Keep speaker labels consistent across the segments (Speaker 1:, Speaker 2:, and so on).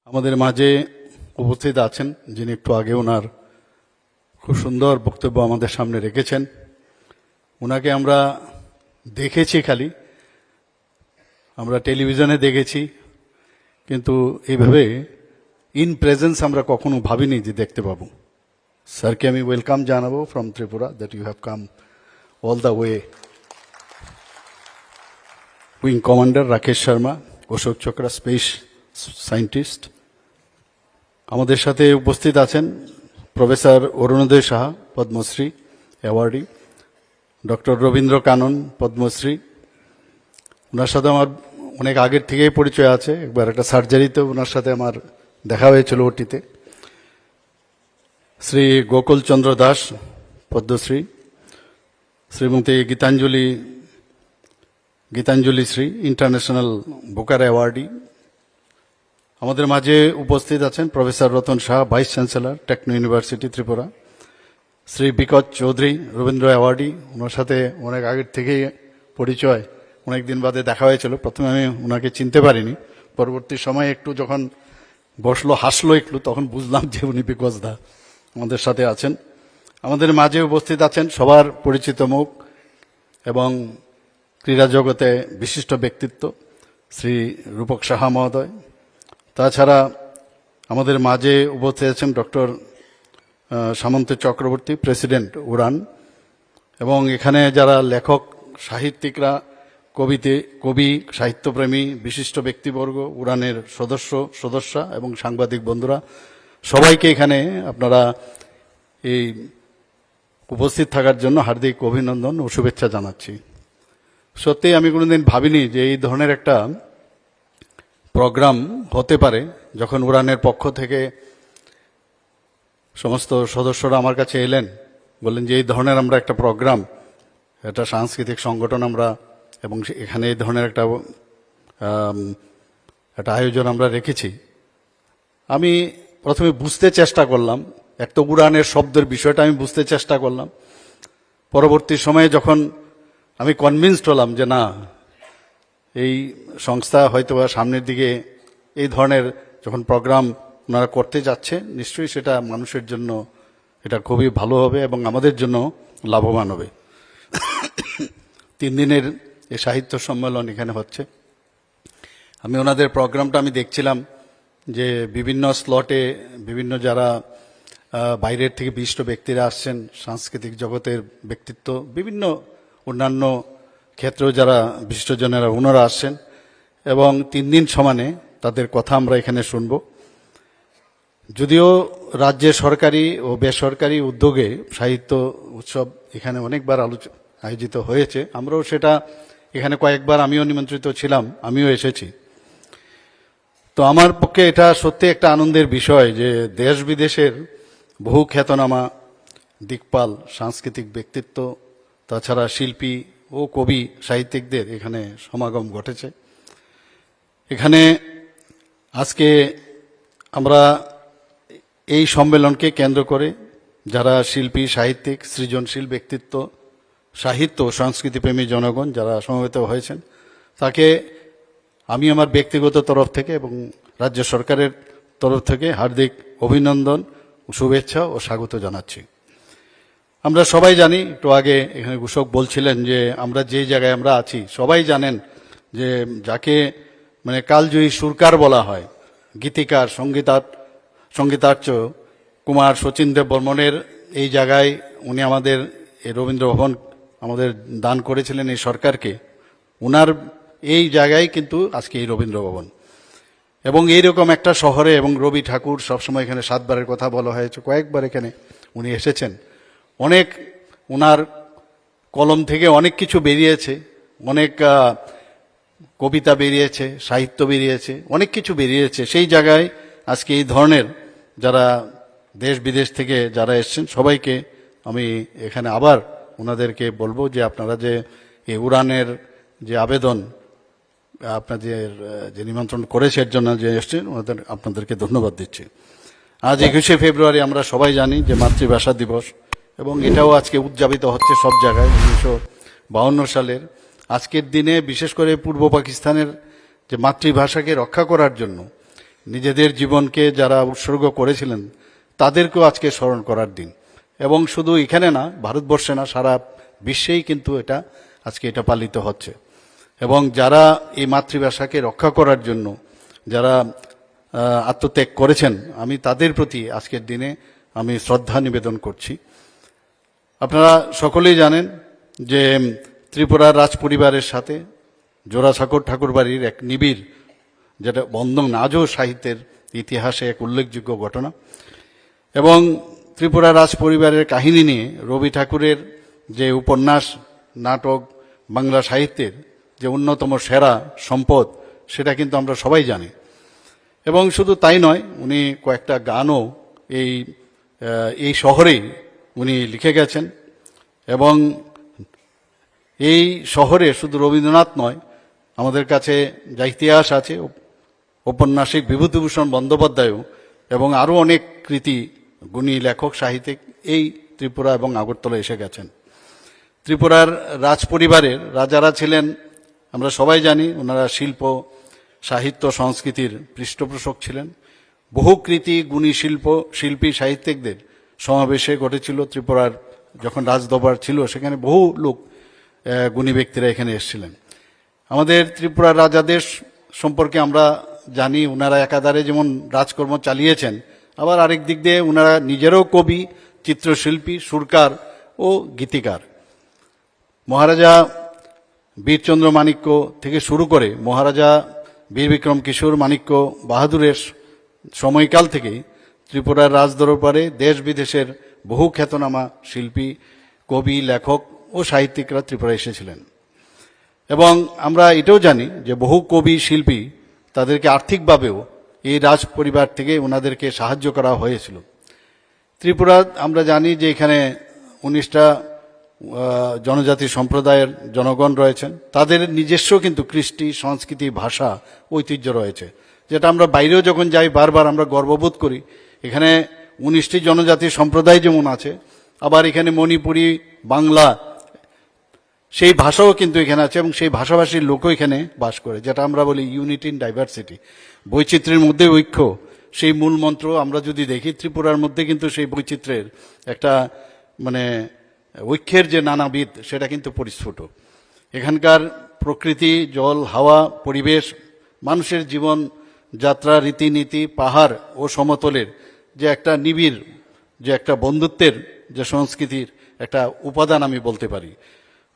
Speaker 1: আমাদের মাঝে উপস্থিত আছেন যিনি একটু আগে ওনার খুব সুন্দর বক্তব্য আমাদের সামনে রেখেছেন। ওনাকে আমরা দেখেছি, খালি আমরা টেলিভিশনে দেখেছি, কিন্তু এইভাবে ইন প্রেজেন্স আমরা কখনো ভাবিনি যে দেখতে পাবো। স্যারকে আমি ওয়েলকাম জানাবো from Tripura, that you have come all the way. Wing commander Rakesh Sharma, Ashok Chakra space scientist. আমাদের সাথে উপস্থিত আছেন professor Arunoday Saha, Padmashri awardee, doctor Rabindra Kanan, Padmashri. ওনার সাথে আমার অনেক আগের থেকেই পরিচয় আছে, একবার একটা সার্জারিতে ওনার সাথে আমার দেখা হয়েছিল ওটিতে। Shri Gokul Chandra Das, Padmashri. Shrimati Geetanjali Shree, international Booker awardee. আমাদের মাঝে উপস্থিত আছেন professor Ratan Shah, vice chancellor, Techno University Tripura. Shri Bikat Chowdhury, Rabindra awardee. ওনার সাথে অনেক আগের থেকেই পরিচয়, অনেক দিন বাদে দেখা হয়েছিল। প্রথমে আমি ওনাকে চিনতে পারিনি, পরবর্তী সময়ে একটু যখন বসলো হাসলো একটু, তখন বুঝলাম যে উনি বিকজ দা আমাদের সাথে আছেন। আমাদের মাঝে উপস্থিত আছেন সবার পরিচিত মুখ এবং ক্রীড়া জগতে বিশিষ্ট ব্যক্তিত্ব শ্রী রূপক সাহা মহোদয়। তাছাড়া আমাদের মাঝে উপস্থিত আছেন ডক্টর সামন্ত চক্রবর্তী, প্রেসিডেন্ট উড়ান। এবং এখানে যারা লেখক, সাহিত্যিকরা, কবি, সাহিত্যপ্রেমী, বিশিষ্ট ব্যক্তিবর্গ, উড়ানের সদস্যা এবং সাংবাদিক বন্ধুরা, সবাইকে এখানে আপনারা এই উপস্থিত থাকার জন্য হার্দিক অভিনন্দন ও শুভেচ্ছা জানাচ্ছি। সত্যি আমি কোনোদিন ভাবিনি যে এই ধরনের একটা প্রোগ্রাম হতে পারে। যখন উড়ানের পক্ষ থেকে সমস্ত সদস্যরা আমার কাছে এলেন, বললেন যে এই ধরনের আমরা একটা প্রোগ্রাম, একটা সাংস্কৃতিক সংগঠন আমরা, এবং এখানে এই ধরনের একটা আয়োজন আমরা রেখেছি। আমি প্রথমে বুঝতে চেষ্টা করলাম, এক তো উড়ানের শব্দের বিষয়টা আমি বুঝতে চেষ্টা করলাম। পরবর্তী সময়ে যখন আমি কনভিন্সড হলাম যে না, এই সংস্থা হয়তো সামনের দিকে এই ধরনের যখন প্রোগ্রাম ওনারা করতে যাচ্ছে, নিশ্চয়ই সেটা মানুষের জন্য এটা খুবই ভালো হবে এবং আমাদের জন্য লাভবান হবে। 3 দিনের এই সাহিত্য সম্মেলন এখানে হচ্ছে। আমি ওনাদের প্রোগ্রামটা আমি দেখছিলাম যে বিভিন্ন স্লটে বিভিন্ন যারা বাইরের থেকে বিশিষ্ট ব্যক্তিরা আসছেন, সাংস্কৃতিক জগতের ব্যক্তিত্ব, বিভিন্ন অন্যান্য ক্ষেত্রেও যারা বিশিষ্টজনেরা ওনারা আসছেন, এবং 3 দিন সমানে তাদের কথা আমরা এখানে শুনব। যদিও রাজ্যের সরকারি ও বেসরকারি উদ্যোগে সাহিত্য উৎসব এখানে অনেকবার আয়োজিত হয়েছে, আমরাও সেটা এখানে কয়েকবার, আমিও নিমন্ত্রিত ছিলাম, আমিও এসেছি। তো আমার পক্ষে এটা সত্যি একটা আনন্দের বিষয় যে দেশ বিদেশের বহু খ্যাতনামা দিকপাল, সাংস্কৃতিক ব্যক্তিত্ব, তাছাড়া শিল্পী ও কবি সাহিত্যিকদের এখানে সমাগম ঘটেছে। এখানে আজকে আমরা এই সম্মেলনকে কেন্দ্র করে যারা শিল্পী, সাহিত্যিক, সৃজনশীল ব্যক্তিত্ব, সাহিত্য ও সংস্কৃতিপ্রেমী জনগণ যারা সমবেত হয়েছেন, তাকে আমি আমার ব্যক্তিগত তরফ থেকে এবং রাজ্য সরকারের তরফ থেকে হার্দিক অভিনন্দন, শুভেচ্ছা ও স্বাগত জানাচ্ছি। আমরা সবাই জানি, একটু আগে এখানে ঘোষক বলছিলেন যে আমরা যে জায়গায় আমরা আছি, সবাই জানেন যে যাকে মানে কালজয়ী সুরকার বলা হয়, গীতিকার, সঙ্গীতার্য কুমার শচীন্দ্র বর্মনের এই জায়গায় উনি আমাদের এই রবীন্দ্র ভবন আমাদের দান করেছিলেন এই সরকারকে। ওনার এই জায়গায় কিন্তু আজকে এই রবীন্দ্র ভবন, এবং এইরকম একটা শহরে, এবং রবি ঠাকুর সবসময় এখানে 7 বারের কথা বলা হয়েছে, কয়েকবার এখানে উনি এসেছেন। অনেক ওনার কলম থেকে অনেক কিছু বেরিয়েছে, অনেক কবিতা বেরিয়েছে, সাহিত্য বেরিয়েছে, অনেক কিছু বেরিয়েছে। সেই জায়গায় আজকে এই ধরনের যারা দেশ বিদেশ থেকে যারা এসছেন, সবাইকে আমি এখানে আবার ওনাদেরকে বলবো যে আপনারা যে এই উড়ানের যে আবেদন আপনাদের যে নিমন্ত্রণ করেছে এর জন্য যে এসছেন, আপনাদেরকে ধন্যবাদ দিচ্ছি। আজ 21শে ফেব্রুয়ারি আমরা সবাই জানি যে মাতৃভাষা দিবস, এবং এটাও আজকে উদযাপিত হচ্ছে সব জায়গায়। 1952 সালের আজকের দিনে বিশেষ করে পূর্ব পাকিস্তানের যে মাতৃভাষাকে রক্ষা করার জন্য নিজেদের জীবনকে যারা উৎসর্গ করেছিলেন তাদেরকেও আজকে স্মরণ করার দিন। এবং শুধু এখানে না, ভারতবর্ষে না, সারা বিশ্বেই কিন্তু আজকে এটা পালিত হচ্ছে। এবং যারা এই মাতৃভাষাকে রক্ষা করার জন্য যারা আত্মত্যাগ করেছেন, আমি তাদের প্রতি আজকের দিনে আমি শ্রদ্ধা নিবেদন করছি। আপনারা সকলেই জানেন যে ত্রিপুরার রাজ পরিবারের সাথে জোড়াসাঁকোর ঠাকুরবাড়ির এক নিবিড় যেটা বন্ধন আজও সাহিত্যের ইতিহাসে এক উল্লেখযোগ্য ঘটনা। এবং ত্রিপুরা রাজ পরিবারের কাহিনী নিয়ে রবি ঠাকুরের যে উপন্যাস, নাটক, বাংলা সাহিত্যের যে অন্যতম সেরা সম্পদ, সেটা কিন্তু আমরা সবাই জানি। এবং শুধু তাই নয়, উনি কয়েকটা গানও এই শহরেই উনি লিখে গেছেন। এবং এই শহরে শুধু রবীন্দ্রনাথ নয়, আমাদের কাছে যা ইতিহাস আছে, ঔপন্যাসিক বিভূতিভূষণ বন্দ্যোপাধ্যায়ও এবং আরও অনেক কৃতি গুণী লেখক সাহিত্যিক এই ত্রিপুরা এবং আগরতলা এসে গেছেন। ত্রিপুরার রাজ পরিবারের রাজারা ছিলেন, আমরা সবাই জানি, ওনারা শিল্প, সাহিত্য, সংস্কৃতির পৃষ্ঠপোষক ছিলেন। বহু কৃতি গুণী শিল্পী সাহিত্যিকদের সমাবেশে ঘটেছিল ত্রিপুরার যখন রাজদরবার ছিল, সেখানে বহু লোক, গুণী ব্যক্তিরা এখানে এসেছিলেন। আমাদের ত্রিপুরার রাজাদের সম্পর্কে আমরা জানি, ওনারা একাধারে যেমন রাজকর্ম চালিয়েছেন, আবার আরেক দিক দিয়ে ওনারা নিজেরও কবি, চিত্রশিল্পী, সুরকার ও গীতিকার। মহারাজা বীরচন্দ্র মাণিক্য থেকে শুরু করে মহারাজা বীর বিক্রম কিশোর মাণিক্য বাহাদুরের সময়কাল থেকেই ত্রিপুরার রাজদরবারে দেশ বিদেশের বহু খ্যাতনামা শিল্পী, কবি, লেখক ও সাহিত্যিকরা ত্রিপুরা এসেছিলেন। এবং আমরা এটাও জানি যে বহু কবি, শিল্পী, তাদেরকে আর্থিকভাবেও এই রাজ পরিবার থেকে ওনাদেরকে সাহায্য করা হয়েছিল। ত্রিপুরা আমরা জানি যে এখানে 19টা জনজাতি সম্প্রদায়ের জনগণ রয়েছেন, তাদের নিজস্ব কিন্তু কৃষ্টি, সংস্কৃতি, ভাষা, ঐতিহ্য রয়েছে, যেটা আমরা বাইরেও যখন যাই বারবার আমরা গর্ববোধ করি। এখানে 19টি জনজাতি সম্প্রদায় যেমন আছে, আবার এখানে মণিপুরি, বাংলা, সেই ভাষাও কিন্তু এখানে আছে এবং সেই ভাষাভাষীর লোকও এখানে বাস করে, যেটা আমরা বলি ইউনিটি ইন ডাইভার্সিটি, বৈচিত্র্যের মধ্যে ঐক্য। সেই মূল মন্ত্র আমরা যদি দেখি, ত্রিপুরার মধ্যে কিন্তু সেই বৈচিত্র্যের একটা ঐক্যের যে নানাবিধ, সেটা কিন্তু পরিস্ফুট। এখানকার প্রকৃতি, জল, হাওয়া, পরিবেশ, মানুষের জীবন যাত্রা, রীতিনীতি, পাহাড় ও সমতলের যে একটা নিবিড়, যে একটা বন্ধুত্বের যে সংস্কৃতির একটা উপাদান আমি বলতে পারি।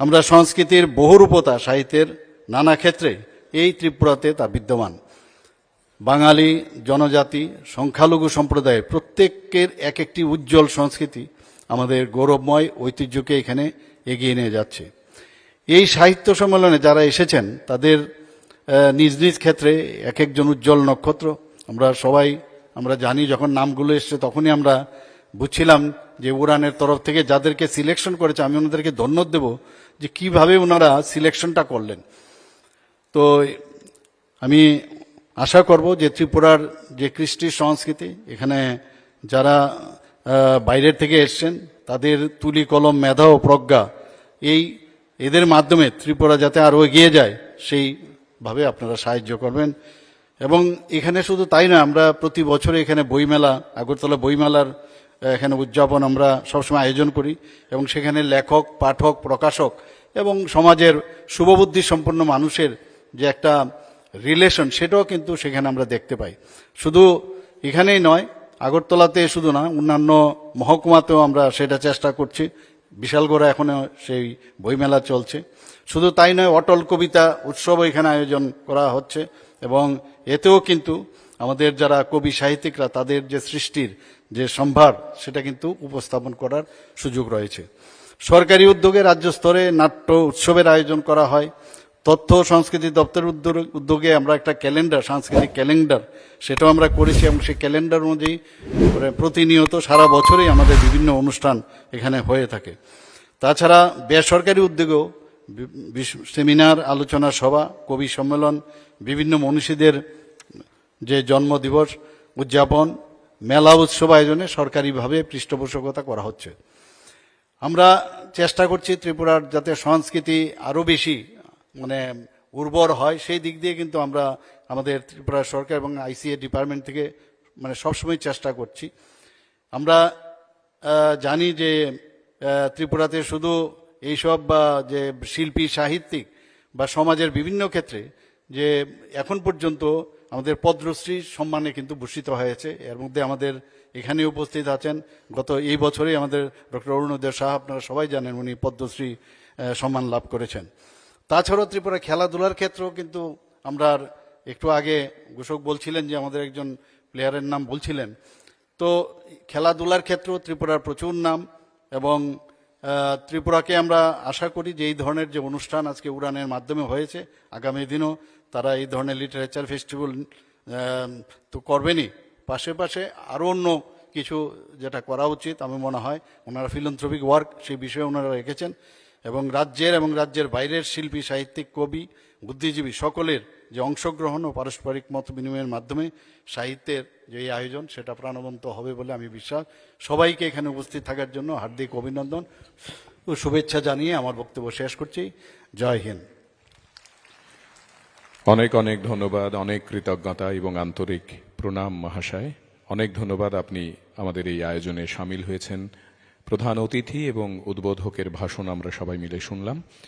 Speaker 1: আমরা সংস্কৃতির বহুরূপতা সাহিত্যের নানা ক্ষেত্রে এই ত্রিপুরাতে তা বিদ্যমান। বাঙালি, জনজাতি, সংখ্যালঘু সম্প্রদায়ের প্রত্যেকের এক একটি উজ্জ্বল সংস্কৃতি আমাদের গৌরবময় ঐতিহ্যকে এখানে এগিয়ে নিয়ে যাচ্ছে। এই সাহিত্য সম্মেলনে যারা এসেছেন তাদের নিজ নিজ ক্ষেত্রে এক একজন উজ্জ্বল নক্ষত্র। আমরা সবাই জানি, যখন নামগুলো এসছে তখনই আমরা বুঝছিলাম যে উড়ানের তরফ থেকে যাদেরকে সিলেকশন করেছে, আমি ওনাদেরকে ধন্যবাদ দেব যে কিভাবে ওনারা সিলেকশনটা করলেন। তো আমি আশা করব যে ত্রিপুরার যে কৃষ্টি সংস্কৃতি, এখানে যারা বাইরের থেকে এসছেন তাদের তুলি কলম, মেধা ও প্রজ্ঞা, এদের মাধ্যমে ত্রিপুরা যাতে আরও এগিয়ে যায় সেইভাবে আপনারা সাহায্য করবেন। এবং এখানে শুধু তাই না, আমরা প্রতি বছরে এখানে বইমেলা, আগরতলা বইমেলার এখানে উদযাপন আমরা সবসময় আয়োজন করি এবং সেখানে লেখক, পাঠক, প্রকাশক এবং সমাজের শুভবুদ্ধি সম্পন্ন মানুষের যে একটা রিলেশন, সেটাও কিন্তু সেখানে আমরা দেখতে পাই। শুধু এখানেই নয়, আগরতলাতে শুধু না, অন্যান্য মহকুমাতেও আমরা সেটা চেষ্টা করছি। বিশালগড়া এখনো সেই বইমেলা চলছে। শুধু তাই নয়, অটল কবিতা উৎসব এখানে আয়োজন করা হচ্ছে এবং এতেও কিন্তু আমাদের যারা কবি সাহিত্যিকরা তাদের যে সৃষ্টির যে সম্ভার, সেটা কিন্তু উপস্থাপন করার সুযোগ রয়েছে। সরকারি উদ্যোগে রাজ্য স্তরে নাট্য উৎসবের আয়োজন করা হয়। তথ্য ও সংস্কৃতি দপ্তরের উদ্যোগে আমরা একটা ক্যালেন্ডার, সাংস্কৃতিক ক্যালেন্ডার, সেটাও আমরা করেছি এবং সেই ক্যালেন্ডার অনুযায়ী প্রতিনিয়ত সারা বছরই আমাদের বিভিন্ন অনুষ্ঠান এখানে হয়ে থাকে। তাছাড়া বেসরকারি উদ্যোগেও সেমিনার, আলোচনা সভা, কবি সম্মেলন, বিভিন্ন মনীষীদের যে জন্মদিবস উদযাপন, মেলা, উৎসব আয়োজনে সরকারিভাবে পৃষ্ঠপোষকতা করা হচ্ছে। আমরা চেষ্টা করছি ত্রিপুরার যাতে সংস্কৃতি আরও বেশি উর্বর হয়, সেই দিক দিয়ে কিন্তু আমরা আমাদের ত্রিপুরা সরকার এবং আইসিএ ডিপার্টমেন্ট থেকে মানে সবসময় চেষ্টা করছি। আমরা জানি যে ত্রিপুরাতে শুধু এইসব যে শিল্পী সাহিত্যিক বা সমাজের বিভিন্ন ক্ষেত্রে যে এখন পর্যন্ত আমাদের পদ্মশ্রী সম্মানে কিন্তু ভূষিত হয়েছে। এর মধ্যে আমাদের এখানে উপস্থিত আছেন গত এই বছরেই আমাদের ডক্টর অরুণোদয় শাহ, আপনারা সবাই জানেন উনি পদ্মশ্রী সম্মান লাভ করেছেন। তাছাড়াও ত্রিপুরা খেলাধুলার ক্ষেত্রেও কিন্তু আমরা একটু আগে ঘোষক বলছিলেন যে আমাদের একজন প্লেয়ারের নাম বলছিলেন, তো খেলাধুলার ক্ষেত্রেও ত্রিপুরার প্রচুর নাম। এবং ত্রিপুরাকে আমরা আশা করি যে এই ধরনের যে অনুষ্ঠান আজকে উড়ানের মাধ্যমে হয়েছে, আগামী দিনও তারা এই ধরনের লিটারেচার ফেস্টিভ্যাল তো করবেনই, পাশে পাশে আরও অন্য কিছু যেটা করা উচিত আমি মনে হয় ওনারা ফিলান্থ্রপিক ওয়ার্ক সেই বিষয়ে ওনারা রেখেছেন। এবং রাজ্যের বাইরের শিল্পী সাহিত্যিক কবি বুদ্ধিজীবী সকলের যে অংশগ্রহণ ও পারস্পরিক মত বিনিময়ের মাধ্যমে সাহিত্যের যে এই আয়োজন সেটা প্রাণবন্ত হবে বলে আমি বিশ্বাস। সবাইকে এখানে উপস্থিত থাকার জন্য হার্দিক অভিনন্দন ও শুভেচ্ছা জানিয়ে আমার বক্তব্য শেষ করছি। জয় হিন্দ।
Speaker 2: অনেক অনেক ধন্যবাদ, অনেক কৃতজ্ঞতা এবং আন্তরিক প্রণাম মহাশয়। অনেক ধন্যবাদ, আপনি আমাদের এই আয়োজনে সামিল হয়েছেন। প্রধান অতিথি এবং উদ্বোধকের ভাষণ আমরা সবাই মিলে শুনলাম।